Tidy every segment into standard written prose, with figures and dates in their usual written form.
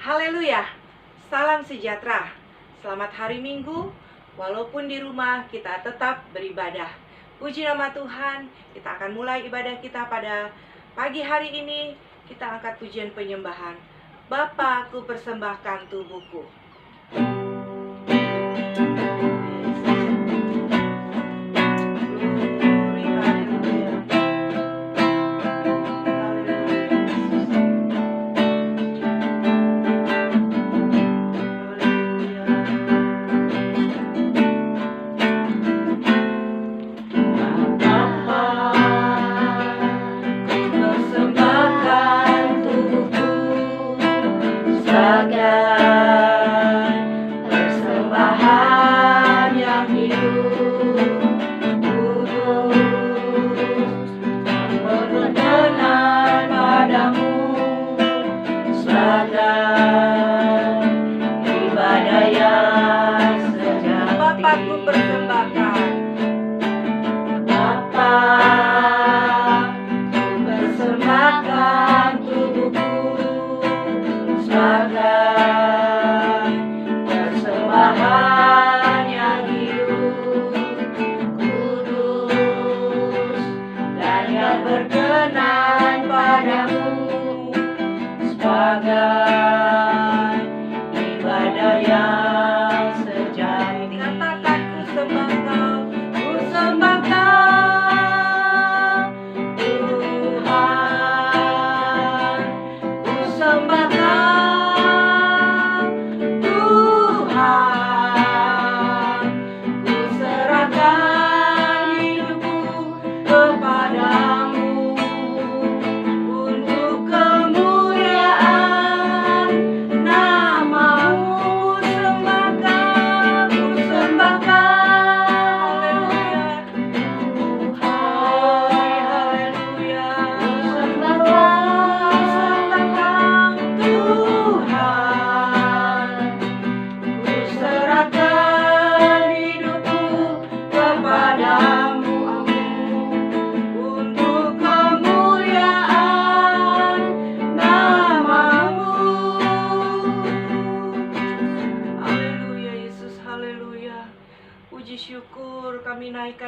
Haleluya, salam sejahtera. Selamat hari Minggu. Walaupun di rumah kita tetap beribadah. Puji nama Tuhan. Kita akan mulai ibadah kita pada pagi hari ini. Kita angkat pujian penyembahan. Bapa, ku persembahkan tubuhku.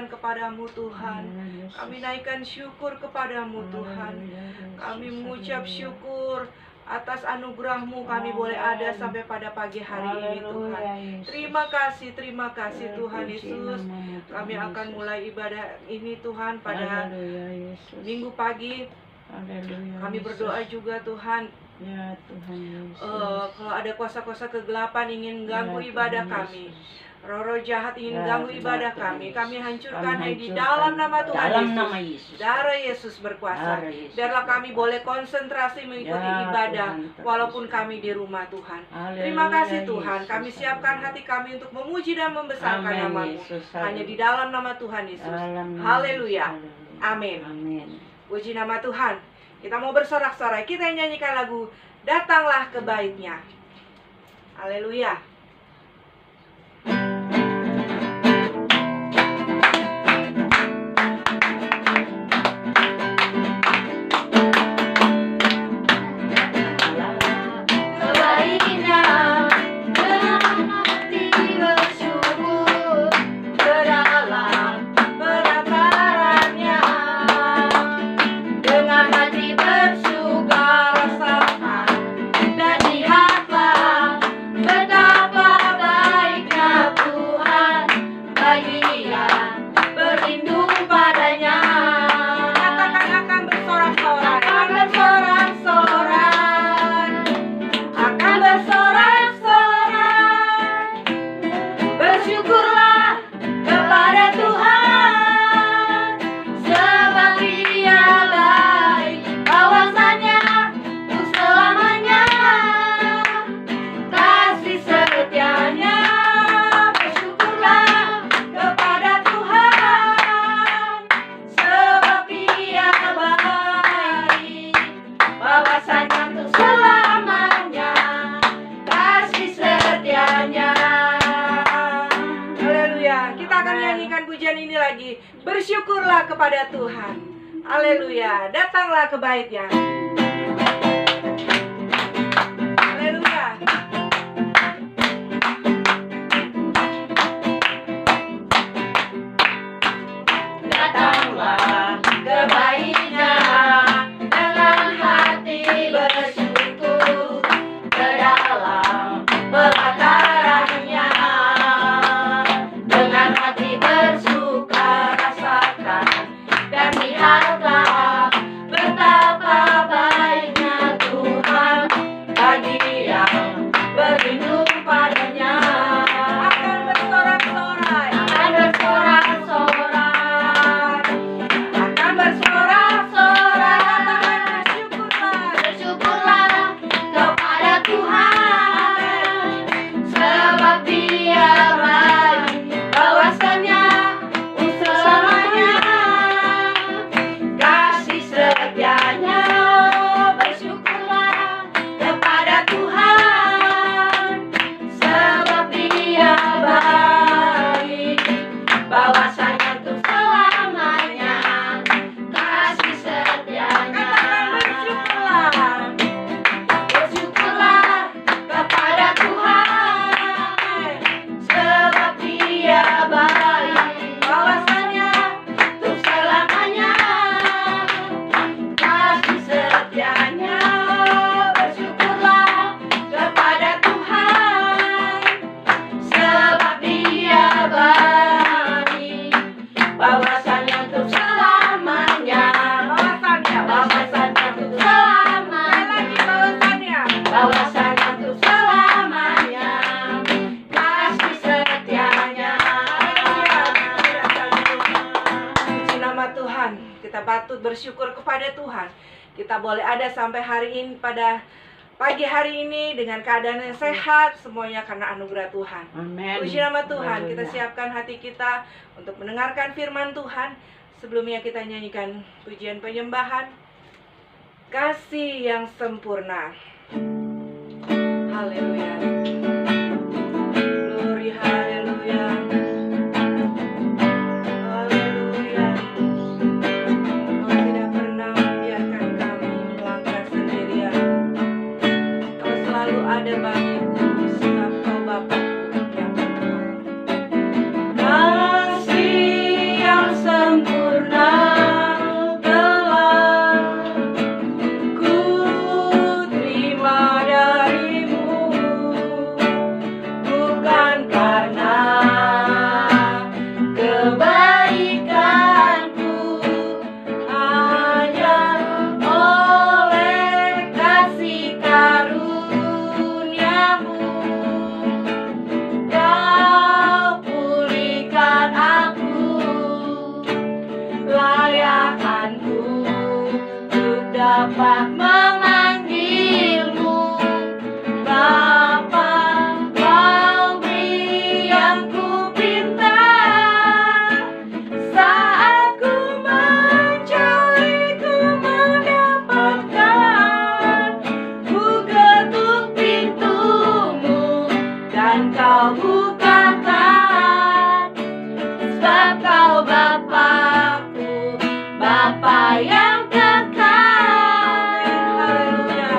Kepadamu Tuhan, kami naikkan syukur kepadamu Tuhan. Kami mengucap syukur atas anugerah-Mu kami boleh ada sampai pada pagi hari ini Tuhan. Terima kasih Tuhan Yesus. Kami akan mulai ibadah ini Tuhan pada minggu pagi. Kami berdoa juga Tuhan. Ya Tuhan Yesus. Kalau ada kuasa-kuasa kegelapan ingin ganggu ibadah kami, roh-roh jahat ingin ganggu ibadah kami hancurkan di dalam nama Tuhan Yesus. Darah Yesus berkuasa. Biarlah kami boleh konsentrasi mengikuti ibadah walaupun kami di rumah Tuhan. Terima kasih Tuhan. Kami siapkan hati kami untuk memuji dan membesarkan nama-Mu. Hanya di dalam nama Tuhan Yesus. Haleluya. Amin. Puji nama Tuhan. Kita mau bersorak-sorai. Kita nyanyikan lagu Datanglah ke Bait-Nya. Haleluya. Bersyukurlah kepada Tuhan. Haleluya. Datanglah ke bait-Nya. Haleluya. kawasan untuk selamanya, kasih setianya. Puji nama Tuhan. Kita patut bersyukur kepada Tuhan. Kita boleh ada sampai hari ini, pada pagi hari ini dengan keadaan yang sehat, semuanya karena anugerah Tuhan. Amin. Puji nama Tuhan. Kita siapkan hati kita untuk mendengarkan firman Tuhan. Sebelumnya kita nyanyikan pujian penyembahan, kasih yang sempurna. Haleluya. Glory, haleluya. Haleluya. Kau tidak pernah membiarkan kami melangkah sendirian. Kau selalu ada bagiku, sebab Kau Bapa-Ku yang berdoa. Kasih yang sempurna telah ku terima darimu, bukan karena kebaikanku, hanya oleh kasih karuniamu. Kau pulihkan aku, layakanku untuk dapat memanggilmu Bapa. Kau beri yang ku pinta, saat ku mencari ku mendapatkan. Ku ketuk pintumu dan Kau bukakan, sebab Kau Bapa-Ku, Bapa yang kekal. Haleluya.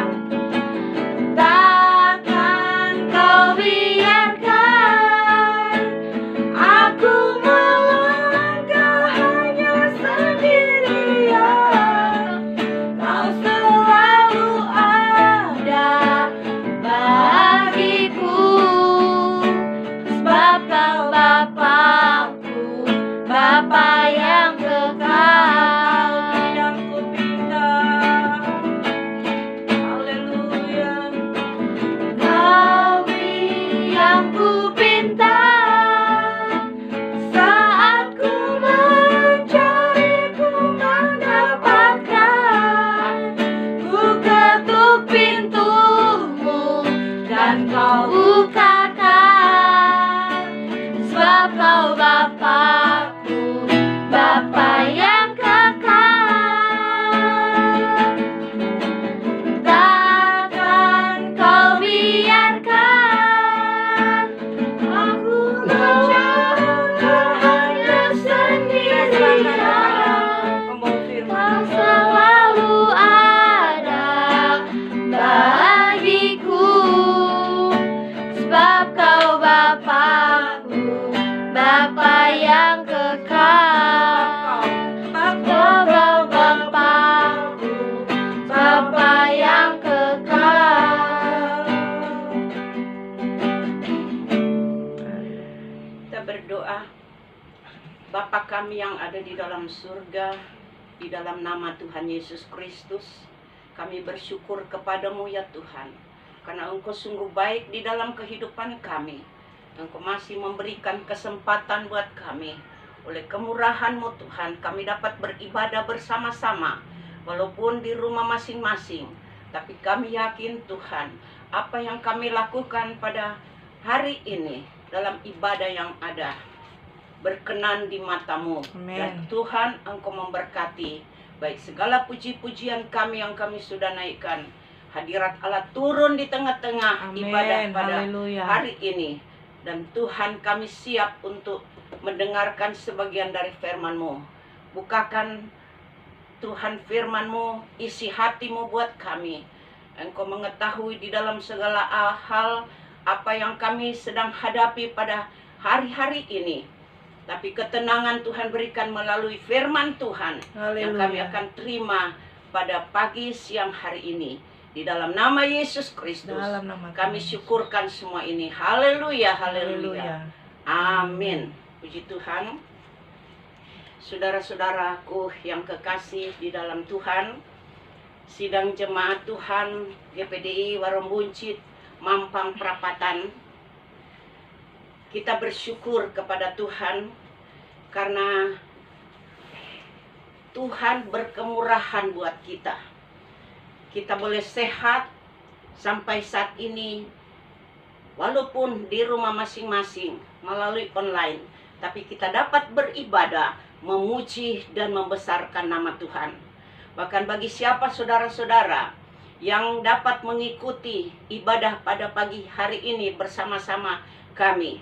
Takkan Kau biarkan aku melangkah hanya sendirian. Kau selalu ada bagiku, sebab Kau Bapa-Ku, Bapa yang kekal. Yang ku pinta. Haleluya. Kau beri yang ku pinta, saat ku mencari ku mendapatkan. Ku ketuk pintumu dan Kau bukakan, sebab Kau Bapa-Ku, Bapa yang kekal. Takkan Kau biarkan aku melangkah hanya sendirian. Kau selalu ada bagiku, sebab Kau Bapa-Ku, Bapa yang kekal. Kau Bapa-Ku, Bapa yang kekal. Kita berdoa. Bapa kami yang ada di dalam surga, di dalam nama Tuhan Yesus Kristus, kami bersyukur kepadamu ya Tuhan, karena Engkau sungguh baik di dalam kehidupan kami. Engkau masih memberikan kesempatan buat kami. Oleh kemurahan-Mu Tuhan, kami dapat beribadah bersama-sama, walaupun di rumah masing-masing. Tapi kami yakin Tuhan, apa yang kami lakukan pada hari ini dalam ibadah yang ada, berkenan di mata-Mu. Amin. Dan Tuhan, Engkau memberkati baik segala puji-pujian kami yang kami sudah naikkan. Hadirat Allah turun di tengah-tengah Amin. ibadah pada Haleluya. hari ini. Dan Tuhan, kami siap untuk mendengarkan sebagian dari firman-Mu. Bukakan Tuhan firman-Mu, isi hati-Mu buat kami. Engkau mengetahui di dalam segala hal apa yang kami sedang hadapi pada hari-hari ini. Tapi ketenangan Tuhan berikan melalui firman Tuhan yang kami Haleluya. akan terima pada pagi siang hari ini. Di dalam nama Yesus Kristus, Dalam nama kami Tuhan. syukurkan semua ini. Haleluya, haleluya. Haleluya. Amin. Puji Tuhan. Saudara-saudaraku yang kekasih di dalam Tuhan, sidang jemaat Tuhan GPDI Warung Buncit, Mampang Perapatan. Kita bersyukur kepada Tuhan karena Tuhan berkemurahan buat kita. Kita boleh sehat sampai saat ini, walaupun di rumah masing-masing melalui online, tapi kita dapat beribadah, memuji dan membesarkan nama Tuhan. Bahkan bagi siapa saudara-saudara yang dapat mengikuti ibadah pada pagi hari ini bersama-sama kami,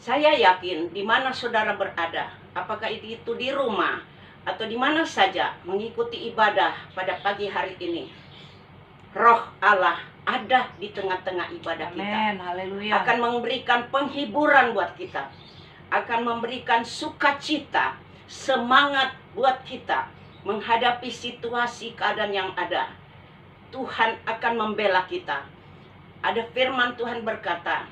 saya yakin di mana saudara berada, apakah itu di rumah atau di mana saja mengikuti ibadah pada pagi hari ini, Roh Allah ada di tengah-tengah ibadah kita. Amin, haleluya. Akan memberikan penghiburan buat kita, akan memberikan sukacita, semangat buat kita menghadapi situasi keadaan yang ada. Tuhan akan membela kita. Ada firman Tuhan berkata,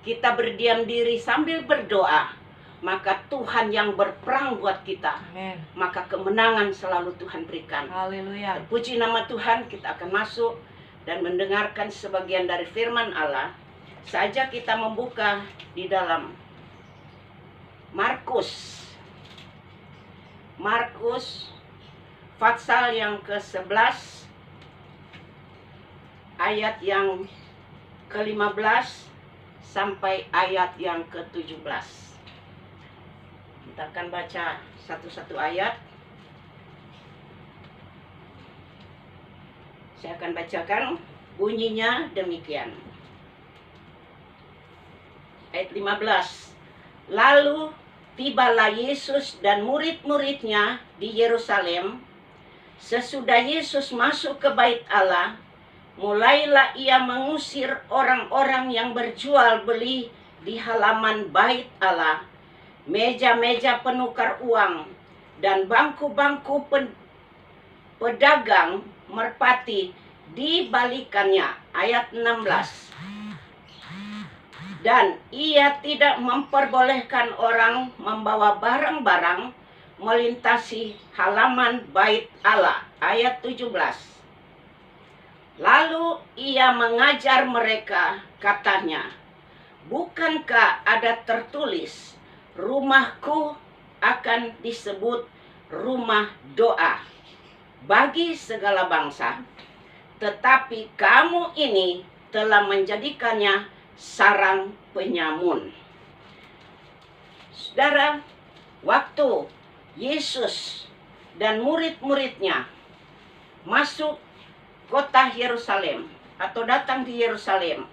kita berdiam diri sambil berdoa, maka Tuhan yang berperang buat kita. Amin. Maka kemenangan selalu Tuhan berikan. Haleluya. Terpuji nama Tuhan. Kita akan masuk dan mendengarkan sebagian dari firman Allah. Saja kita membuka di dalam Markus pasal yang ke-11 ayat yang ke-15 sampai ayat yang ke-17. Kita akan baca satu-satu ayat. Saya akan bacakan, bunyinya demikian. Ayat 15. Lalu tibalah Yesus dan murid-muridnya di Yerusalem. Sesudah Yesus masuk ke bait Allah, mulailah ia mengusir orang-orang yang berjual beli di halaman bait Allah, meja-meja penukar uang, dan bangku-bangku pedagang merpati dibalikannya. Ayat 16. Dan ia tidak memperbolehkan orang membawa barang-barang melintasi halaman bait Allah. Ayat 17. Lalu ia mengajar mereka, katanya, bukankah ada tertulis, rumahku akan disebut rumah doa bagi segala bangsa, tetapi kamu ini telah menjadikannya sarang penyamun. Saudara, waktu Yesus dan murid-muridnya masuk kota Yerusalem atau datang di Yerusalem,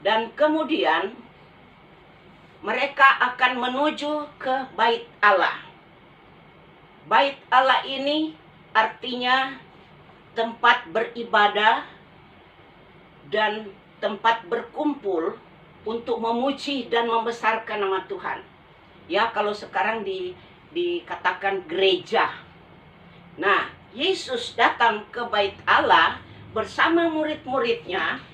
dan kemudian mereka akan menuju ke bait Allah. Bait Allah ini artinya tempat beribadah dan tempat berkumpul untuk memuji dan membesarkan nama Tuhan. Ya, kalau sekarang dikatakan gereja. Nah, Yesus datang ke bait Allah bersama murid-muridnya,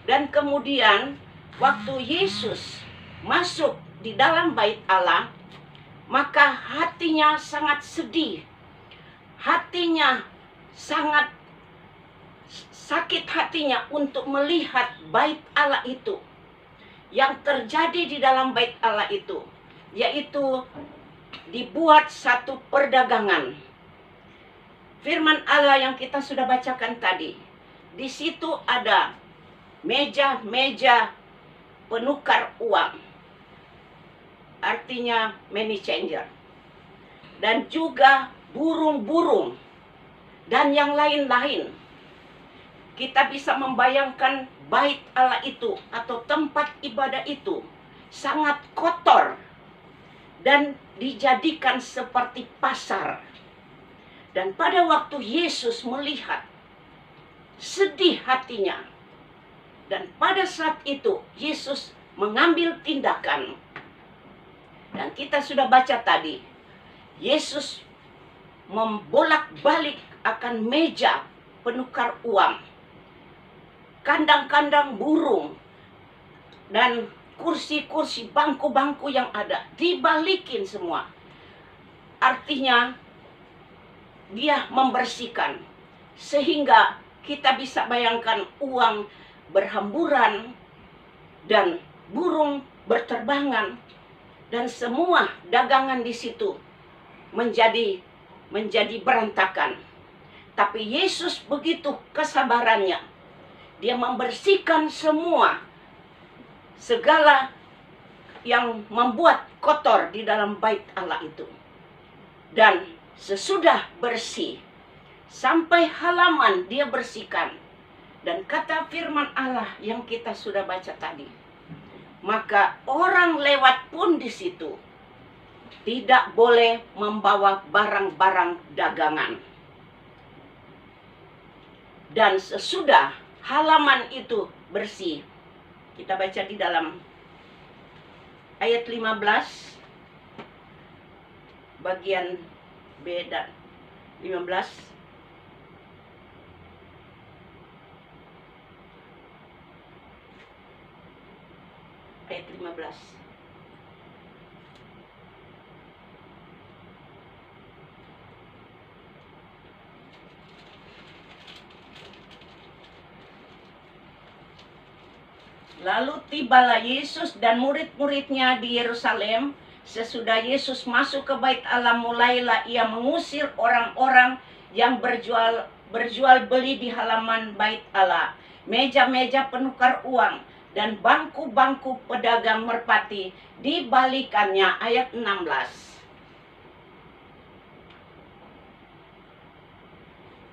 dan kemudian waktu Yesus masuk di dalam bait Allah, maka hatinya sangat sedih. Hatinya sangat sakit hatinya untuk melihat bait Allah itu. Yang terjadi di dalam bait Allah itu, yaitu dibuat satu perdagangan. Firman Allah yang kita sudah bacakan tadi, di situ ada meja-meja penukar uang, artinya money changer, dan juga burung-burung dan yang lain-lain. Kita bisa membayangkan bait Allah itu atau tempat ibadah itu sangat kotor dan dijadikan seperti pasar. Dan pada waktu Yesus melihat, sedih hatinya. Dan pada saat itu Yesus mengambil tindakan. Dan kita sudah baca tadi, Yesus membolak-balik akan meja penukar uang, kandang-kandang burung, dan kursi-kursi, bangku-bangku yang ada dibalikin semua. Artinya dia membersihkan. Sehingga kita bisa bayangkan uang berhamburan dan burung berterbangan dan semua dagangan di situ menjadi berantakan. Tapi Yesus begitu kesabarannya. Dia membersihkan segala yang membuat kotor di dalam bait Allah itu. Dan sesudah bersih, sampai halaman dia bersihkan. Dan kata firman Allah yang kita sudah baca tadi, maka orang lewat pun di situ tidak boleh membawa barang-barang dagangan. Dan sesudah halaman itu bersih, kita baca di dalam ayat 15 bagian B dan 15. Ayat 15. Lalu tibalah Yesus dan murid-muridnya di Yerusalem. Sesudah Yesus masuk ke bait Allah, mulailah ia mengusir orang-orang yang berjual beli di halaman bait Allah, meja-meja penukar uang, dan bangku-bangku pedagang merpati dibalikannya. Ayat 16.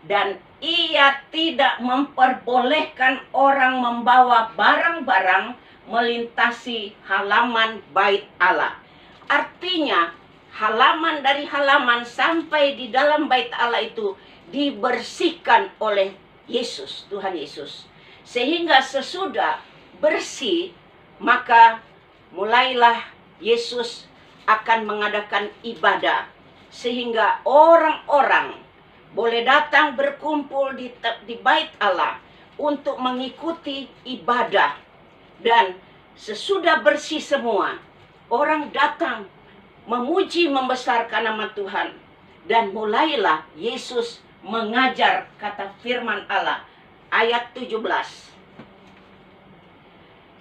Dan ia tidak memperbolehkan orang membawa barang-barang melintasi halaman bait Allah. Artinya halaman dari halaman sampai di dalam bait Allah itu dibersihkan oleh Yesus, Tuhan Yesus. Sehingga sesudah bersih, maka mulailah Yesus akan mengadakan ibadah. Sehingga orang-orang boleh datang berkumpul di bait Allah untuk mengikuti ibadah. Dan sesudah bersih semua, orang datang memuji membesarkan nama Tuhan. Dan mulailah Yesus mengajar, kata firman Allah. Ayat 17.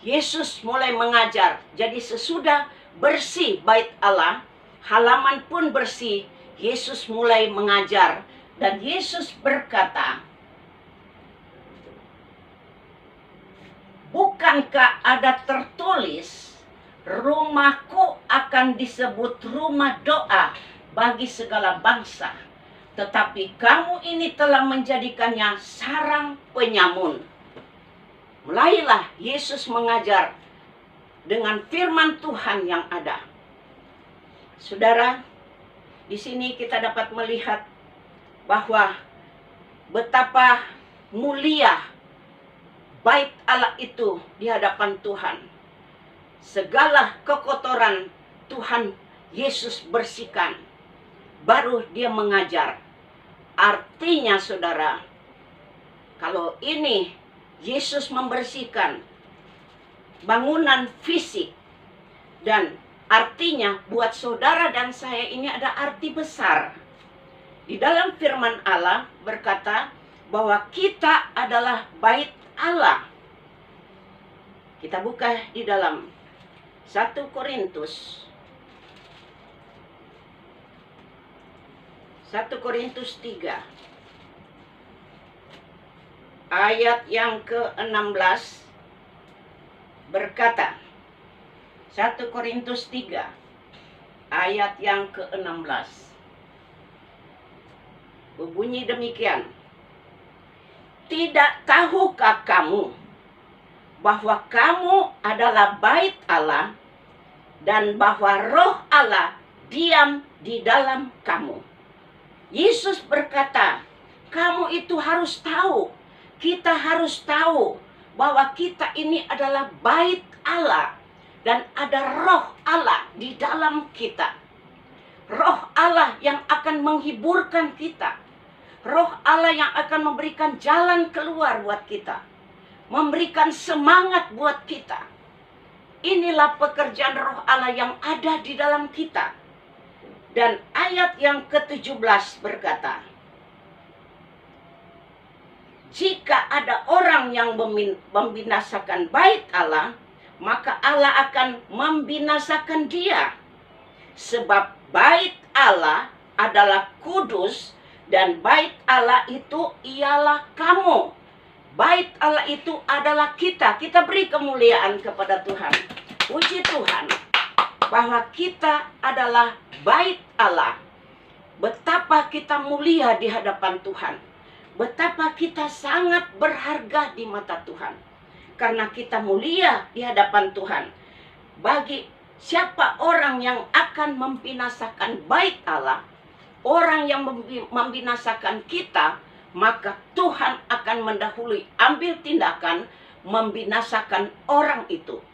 Yesus mulai mengajar. Jadi sesudah bersih bait Allah, halaman pun bersih, Yesus mulai mengajar. Dan Yesus berkata, bukankah ada tertulis, rumahku akan disebut rumah doa bagi segala bangsa, tetapi kamu ini telah menjadikannya sarang penyamun. Mulailah Yesus mengajar dengan firman Tuhan yang ada. Saudara, di sini kita dapat melihat bahwa betapa mulia bait Allah itu di hadapan Tuhan. Segala kekotoran Tuhan Yesus bersihkan. Baru dia mengajar. Artinya saudara, kalau ini Yesus membersihkan bangunan fisik, dan artinya buat saudara dan saya ini ada arti besar. Di dalam firman Allah berkata bahwa kita adalah bait Allah. Kita buka di dalam 1 Korintus 3 ayat yang ke-16 berkata, 1 Korintus 3 ayat yang ke-16 berbunyi demikian. Tidak tahukah kamu bahwa kamu adalah bait Allah dan bahwa roh Allah diam di dalam kamu? Yesus berkata, kamu itu harus tahu, kita harus tahu bahwa kita ini adalah bait Allah dan ada roh Allah di dalam kita. Roh Allah yang akan menghiburkan kita. Roh Allah yang akan memberikan jalan keluar buat kita. Memberikan semangat buat kita. Inilah pekerjaan roh Allah yang ada di dalam kita. Dan ayat yang ke-17 berkata, jika ada orang yang membinasakan bait Allah, maka Allah akan membinasakan dia. Sebab bait Allah adalah kudus, dan bait Allah itu ialah kamu. Bait Allah itu adalah kita. Kita beri kemuliaan kepada Tuhan. Puji Tuhan bahwa kita adalah bait Allah. Betapa kita mulia di hadapan Tuhan. Betapa kita sangat berharga di mata Tuhan. Karena kita mulia di hadapan Tuhan. Bagi siapa orang yang akan membinasakan bait Allah, orang yang membinasakan kita, maka Tuhan akan mendahului ambil tindakan membinasakan orang itu.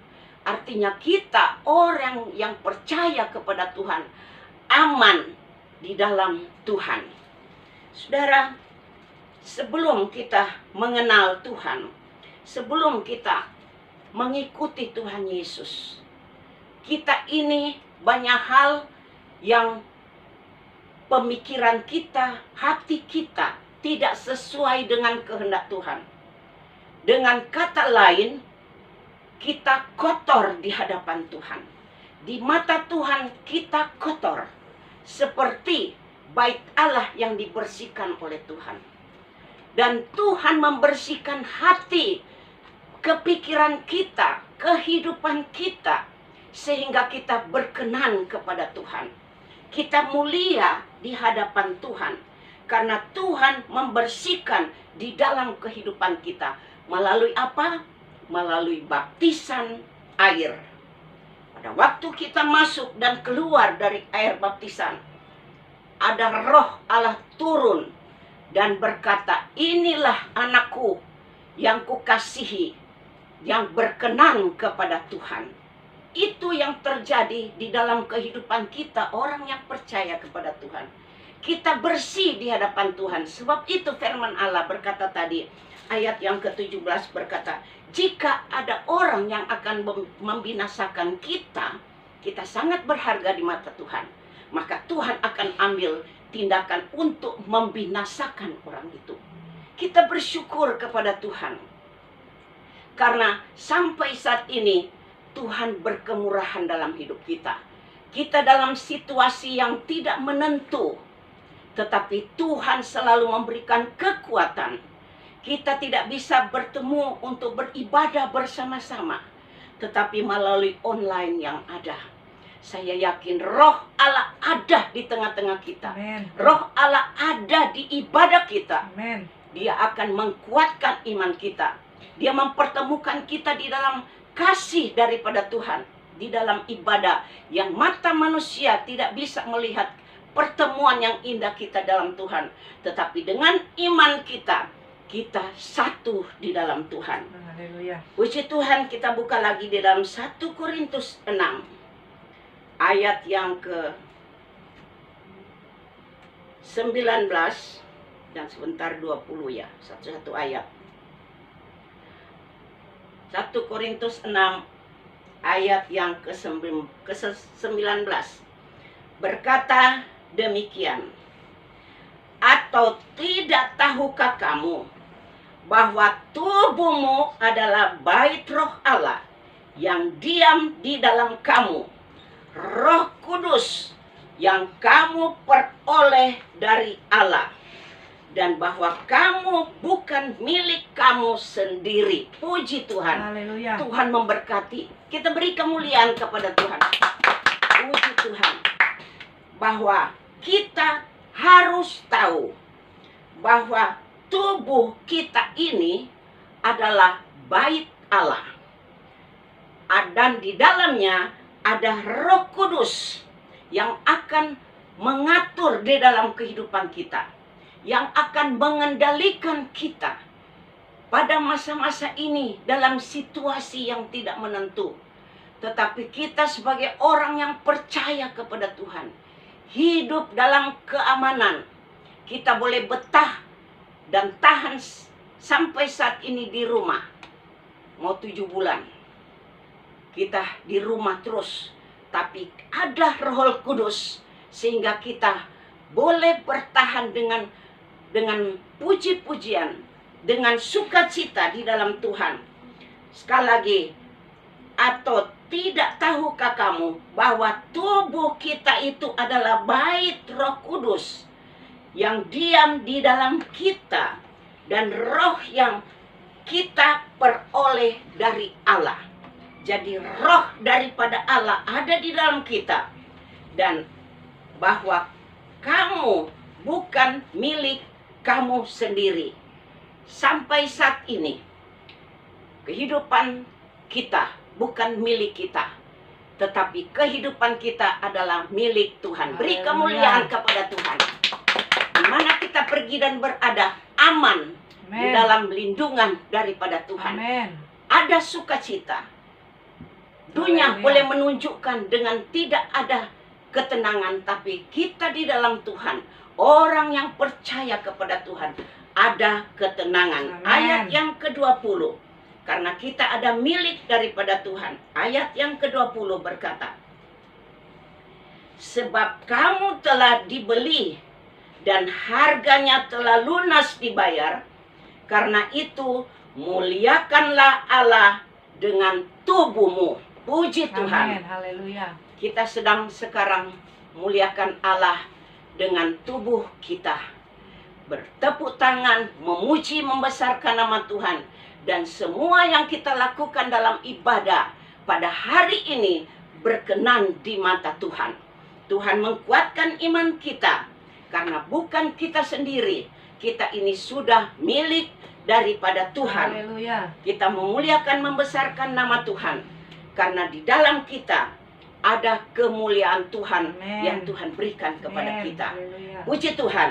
Artinya kita orang yang percaya kepada Tuhan aman di dalam Tuhan. Saudara, sebelum kita mengenal Tuhan, sebelum kita mengikuti Tuhan Yesus, kita ini banyak hal yang pemikiran kita, hati kita tidak sesuai dengan kehendak Tuhan. Dengan kata lain, kita kotor di hadapan Tuhan. Di mata Tuhan kita kotor, seperti bait Allah yang dibersihkan oleh Tuhan. Dan Tuhan membersihkan hati, kepikiran kita, kehidupan kita, sehingga kita berkenan kepada Tuhan. Kita mulia di hadapan Tuhan, karena Tuhan membersihkan di dalam kehidupan kita. Melalui apa? Melalui baptisan air. Pada waktu kita masuk dan keluar dari air baptisan, ada roh Allah turun dan berkata, inilah anakku yang kukasihi, yang berkenan kepada Tuhan. Itu yang terjadi di dalam kehidupan kita, orang yang percaya kepada Tuhan. Kita bersih di hadapan Tuhan. Sebab itu firman Allah berkata tadi, ayat yang ke-17 berkata, jika ada orang yang akan membinasakan kita, kita sangat berharga di mata Tuhan. Maka Tuhan akan ambil tindakan untuk membinasakan orang itu. Kita bersyukur kepada Tuhan. Karena sampai saat ini, Tuhan berkemurahan dalam hidup kita. Kita dalam situasi yang tidak menentu, tetapi Tuhan selalu memberikan kekuatan. Kita tidak bisa bertemu untuk beribadah bersama-sama, tetapi melalui online yang ada. Saya yakin roh Allah ada di tengah-tengah kita. Amen. Roh Allah ada di ibadah kita. Amen. Dia akan menguatkan iman kita. Dia mempertemukan kita di dalam kasih daripada Tuhan. Di dalam ibadah yang mata manusia tidak bisa melihat pertemuan yang indah kita dalam Tuhan. Tetapi dengan iman kita, kita satu di dalam Tuhan. Haleluya. Puji Tuhan, kita buka lagi di dalam 1 Korintus 6. Ayat yang ke-19 dan sebentar 20 ya. Satu-satu ayat. 1 Korintus 6 ayat yang ke-19. Berkata demikian. Atau tidak tahukah kamu bahwa tubuhmu adalah bait roh Allah yang diam di dalam kamu, Roh Kudus yang kamu peroleh dari Allah, dan bahwa kamu bukan milik kamu sendiri. Puji Tuhan. Haleluya. Tuhan memberkati. Kita beri kemuliaan kepada Tuhan. Puji Tuhan. Bahwa kita harus tahu bahwa tubuh kita ini adalah bait Allah. Dan di dalamnya ada Roh Kudus yang akan mengatur di dalam kehidupan kita, yang akan mengendalikan kita pada masa-masa ini dalam situasi yang tidak menentu. Tetapi kita sebagai orang yang percaya kepada Tuhan, hidup dalam keamanan. Kita boleh betah dan tahan sampai saat ini di rumah. Mau 7 bulan. Kita di rumah terus. Tapi ada Roh Kudus sehingga kita boleh bertahan dengan puji-pujian, dengan sukacita di dalam Tuhan. Sekali lagi, atau tidak tahukah kamu bahwa tubuh kita itu adalah bait Roh Kudus yang diam di dalam kita, dan roh yang kita peroleh dari Allah. Jadi roh daripada Allah ada di dalam kita, dan bahwa kamu bukan milik kamu sendiri. Sampai saat ini kehidupan kita bukan milik kita, tetapi kehidupan kita adalah milik Tuhan. Beri kemuliaan kepada Tuhan. Di mana kita pergi dan berada aman di dalam lindungan daripada Tuhan. Amen. Ada sukacita. Dunia boleh menunjukkan dengan tidak ada ketenangan, tapi kita di dalam Tuhan, orang yang percaya kepada Tuhan, ada ketenangan. Amen. Ayat yang ke-20, karena kita ada milik daripada Tuhan. Ayat yang ke-20 berkata, sebab kamu telah dibeli dan harganya telah lunas dibayar, karena itu muliakanlah Allah dengan tubuhmu. Puji Tuhan. Amen. Haleluya. Kita sedang sekarang muliakan Allah dengan tubuh kita. Bertepuk tangan, memuji, membesarkan nama Tuhan. Dan semua yang kita lakukan dalam ibadah pada hari ini berkenan di mata Tuhan. Tuhan menguatkan iman kita, karena bukan kita sendiri. Kita ini sudah milik daripada Tuhan. Haleluya. Kita memuliakan, membesarkan nama Tuhan, karena di dalam kita ada kemuliaan Tuhan. Amen. Yang Tuhan berikan kepada Amen. kita. Haleluya. Puji Tuhan.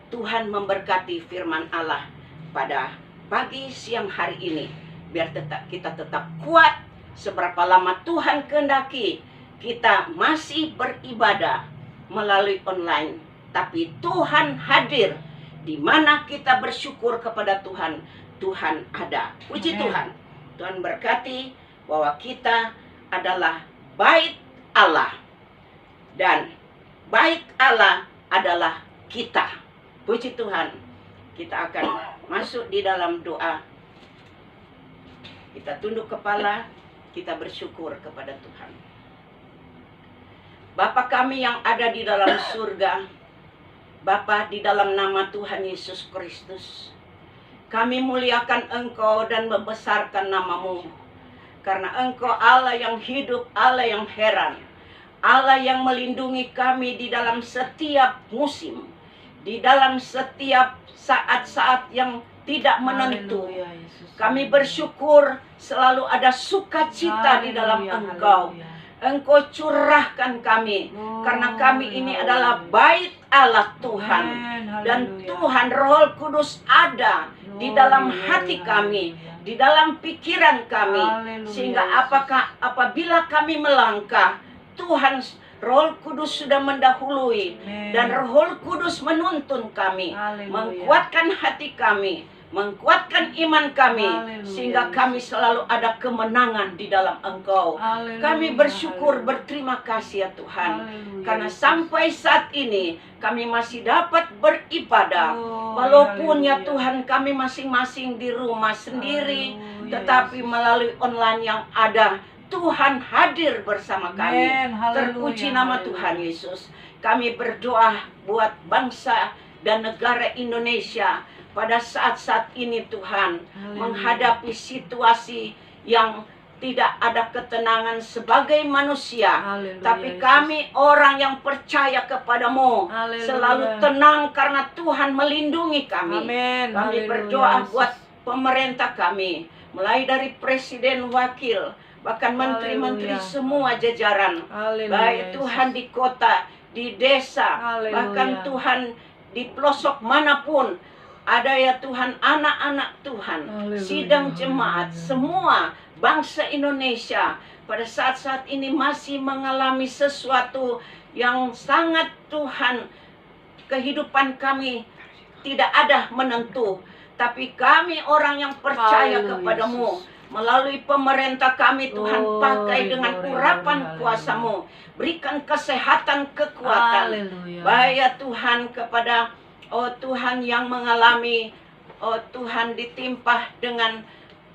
Tuhan memberkati firman Allah pada pagi siang hari ini. Biar kita tetap kuat. Seberapa lama Tuhan kehendaki kita masih beribadah melalui online, tapi Tuhan hadir. Di mana kita bersyukur kepada Tuhan, Tuhan ada. Puji Amen. Tuhan. Tuhan berkati bahwa kita adalah bait Allah, dan bait Allah adalah kita. Puji Tuhan. Kita akan masuk di dalam doa. Kita tunduk kepala, kita bersyukur kepada Tuhan. Bapa kami yang ada di dalam surga, Bapa, di dalam nama Tuhan Yesus Kristus, kami muliakan Engkau dan membesarkan nama-Mu. Karena Engkau Allah yang hidup, Allah yang heran, Allah yang melindungi kami di dalam setiap musim, di dalam setiap saat-saat yang tidak menentu. Haleluya, Yesus. Kami bersyukur selalu ada sukacita di dalam Haleluya, Engkau. haleluya. Engkau curahkan kami, karena kami ini adalah bait Allah Tuhan. Amen. Dan Haleluya. Tuhan Roh Kudus ada di dalam hati kami, di dalam pikiran kami. Haleluya, Sehingga Yesus. apabila kami melangkah, Tuhan Roh Kudus sudah mendahului. Amen. Dan Roh Kudus menuntun kami, Haleluya. menguatkan hati kami, menguatkan iman kami, Haleluya, sehingga Yesus. kami selalu ada kemenangan di dalam Engkau. Haleluya, Kami bersyukur, haleluya. berterima kasih ya Tuhan. Haleluya, Karena Yesus. sampai saat ini kami masih dapat beribadah. Oh, Walaupun ya haleluya. Tuhan kami masing-masing di rumah sendiri, Haleluya, tetapi Yesus. melalui online yang ada, Tuhan hadir bersama kami. Amen. Haleluya, Terpuji nama haleluya. Tuhan Yesus. Kami berdoa buat bangsa dan negara Indonesia pada saat-saat ini Tuhan, Haleluya. menghadapi situasi yang tidak ada ketenangan sebagai manusia. Haleluya, Tapi Yesus. kami orang yang percaya kepadamu Haleluya. selalu tenang karena Tuhan melindungi kami. Amin. Kami Haleluya, berdoa Yesus. buat pemerintah kami, mulai dari presiden, wakil, bahkan menteri-menteri, Haleluya. semua jajaran. Haleluya, Baik Yesus. Tuhan di kota, di desa, Haleluya. bahkan Tuhan di pelosok manapun. Ada ya Tuhan, anak-anak Tuhan, Haleluya. sidang jemaat, Haleluya. semua bangsa Indonesia pada saat-saat ini masih mengalami sesuatu yang sangat Tuhan, kehidupan kami tidak ada menentu. Tapi kami orang yang percaya Haleluya, kepadamu, Yesus. melalui pemerintah kami Tuhan, Glory, pakai dengan glory, urapan glory, kuasa-Mu. Berikan kesehatan, kekuatan. Haleluya. Baik ya Tuhan, kepada oh Tuhan yang mengalami oh Tuhan, ditimpa dengan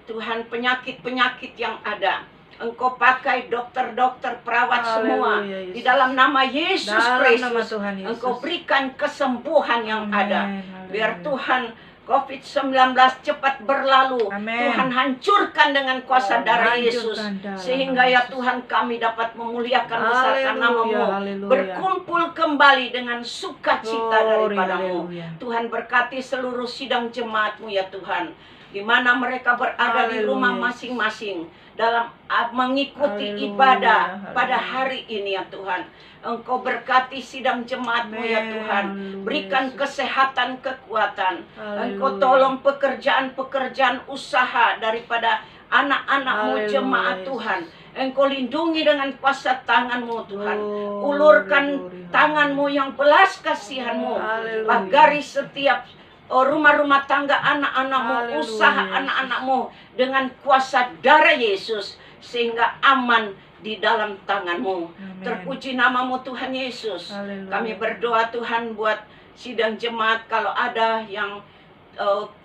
Tuhan penyakit-penyakit yang ada. Engkau pakai dokter-dokter, perawat semua Haleluya, di Yesus. dalam nama Yesus Dalam nama Kristus. Tuhan Yesus. Engkau berikan kesembuhan yang Amin. ada. Biar Haleluya. Tuhan COVID-19 cepat berlalu. Amin. Tuhan hancurkan dengan kuasa darah Yesus. Hancurkan darah Sehingga ya Yesus. Tuhan, kami dapat memuliakan besarkan Haleluya, namamu. haleluya. Berkumpul kembali dengan sukacita Glory, daripadamu. haleluya. Tuhan berkati seluruh sidang jemaatmu ya Tuhan, di mana mereka berada di Haleluya, rumah Yesus. masing-masing dalam mengikuti Haleluya, ibadah pada haleluya. hari ini ya Tuhan. Engkau berkati sidang jemaatmu ya Amin, Tuhan. haleluya, Berikan Yesus. kesehatan, kekuatan. Engkau Haleluya. tolong pekerjaan-pekerjaan usaha daripada anak-anakmu Haleluya, jemaat Yesus. Tuhan. Engkau lindungi dengan kuasa tanganmu Tuhan. Glory, Ulurkan glory, tanganmu yang belas kasihanmu. Haleluya. Pagari setiap rumah-rumah tangga anak-anakmu, Haleluya, usaha Yesus. anak-anakmu dengan kuasa darah Yesus, sehingga aman di dalam tanganmu. Amin. Terpuji namamu Tuhan Yesus. Haleluya. Kami berdoa Tuhan buat sidang jemaat, kalau ada yang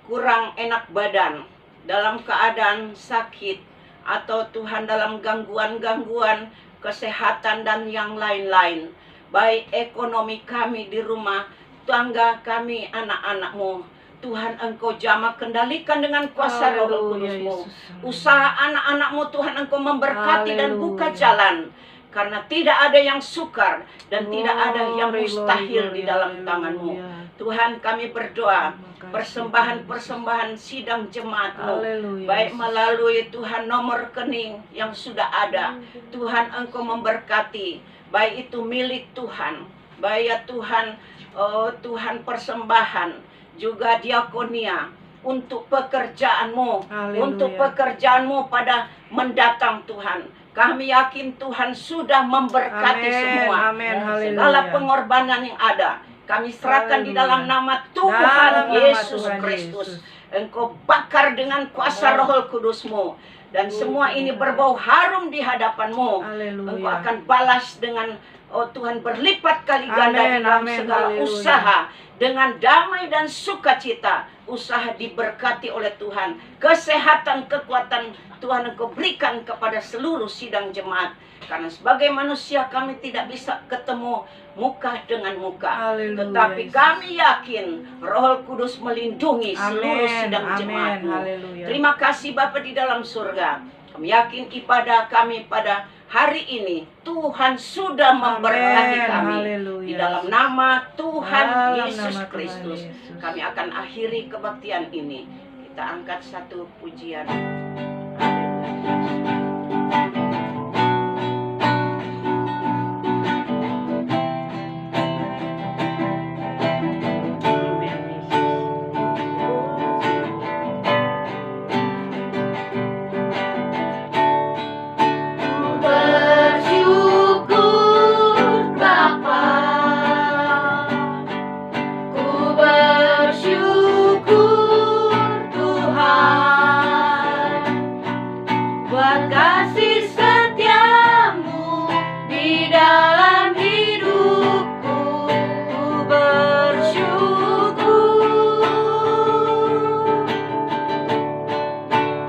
kurang enak badan, dalam keadaan sakit, atau Tuhan dalam gangguan-gangguan kesehatan dan yang lain-lain, baik ekonomi kami di rumah tangga kami, anak-anakmu, Tuhan Engkau jamah kendalikan dengan kuasa Roh Haleluya, Kudus-Mu. Yesus. Usaha anak-anakmu Tuhan Engkau memberkati dan buka Haleluya. jalan. Karena tidak ada yang sukar dan tidak ada yang Glory, mustahil glory, di dalam haleluya. tanganmu. Tuhan, kami berdoa Terima kasih, persembahan-persembahan sidang jemaatmu, Haleluya, baik Yesus. melalui Tuhan nomor rekening yang sudah ada. Tuhan Engkau memberkati, baik itu milik Tuhan, baik ya Tuhan, Tuhan persembahan, juga diakonia untuk pekerjaanmu, Haleluya. untuk pekerjaanmu pada mendatang Tuhan. Kami yakin Tuhan sudah memberkati Amin, semua. amin, haleluya. Segala pengorbanan yang ada, kami serahkan di Haleluya. dalam nama Tuhan Dalam nama Yesus Tuhan Kristus. Yesus. Engkau bakar dengan kuasa Amin. Roh Kudus-Mu, dan semua ini berbau harum di hadapan-Mu. Haleluya. Engkau akan balas dengan Tuhan berlipat kali ganda Amin, di dalam amin, segala haleluya. usaha, dengan damai dan sukacita. Usaha diberkati oleh Tuhan. Kesehatan, kekuatan Tuhan Engkau berikan kepada seluruh sidang jemaat. Karena sebagai manusia kami tidak bisa ketemu muka dengan muka. Haleluya, Tetapi Yesus. kami yakin Roh Kudus melindungi seluruh Amin, sidang amin, jemaat-Mu. haleluya. Terima kasih Bapa di dalam surga. Kami yakin ibadah kami pada hari ini Tuhan sudah memberkati Amin, kami. haleluya. Di dalam nama Tuhan Dalam Yesus nama Tuhan Kristus, Yesus. kami akan akhiri kebaktian ini. Kita angkat satu pujian. Bersyukur Bapa, ku bersyukur Tuhan, buat kasih setiamu di dalam hidupku. Ku bersyukur,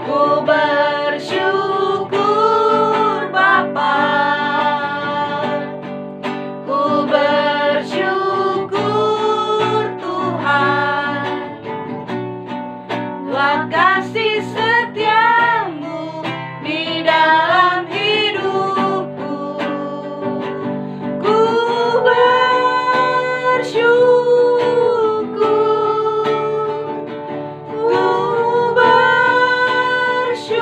ku bersyukur Bapa, ku bersyukur Tuhan, buat kasih setiamu di dalam hidupku. Ku bersyukur, ku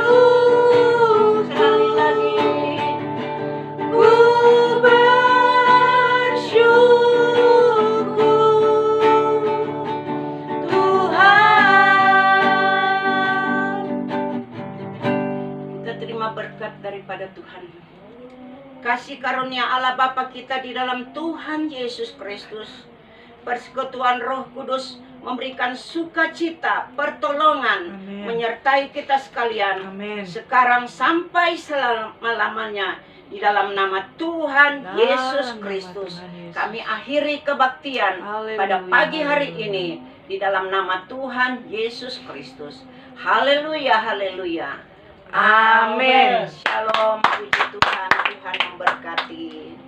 bersyukur. Sekali lagi, ku bersyukur Tuhan. Kita terima berkat daripada Tuhan. Kasih karunia Allah Bapa kita di dalam Tuhan Yesus Kristus, persekutuan Roh Kudus memberikan sukacita, pertolongan, Amin. menyertai kita sekalian. Amin. Sekarang sampai selama-lamanya di dalam nama Tuhan Dalam Yesus nama Kristus. Tuhan Yesus. Kami akhiri kebaktian Haleluya, pada pagi hari haleluya. ini di dalam nama Tuhan Yesus Kristus. Haleluya, haleluya. Amin. Shalom, puji Tuhan, Tuhan memberkati.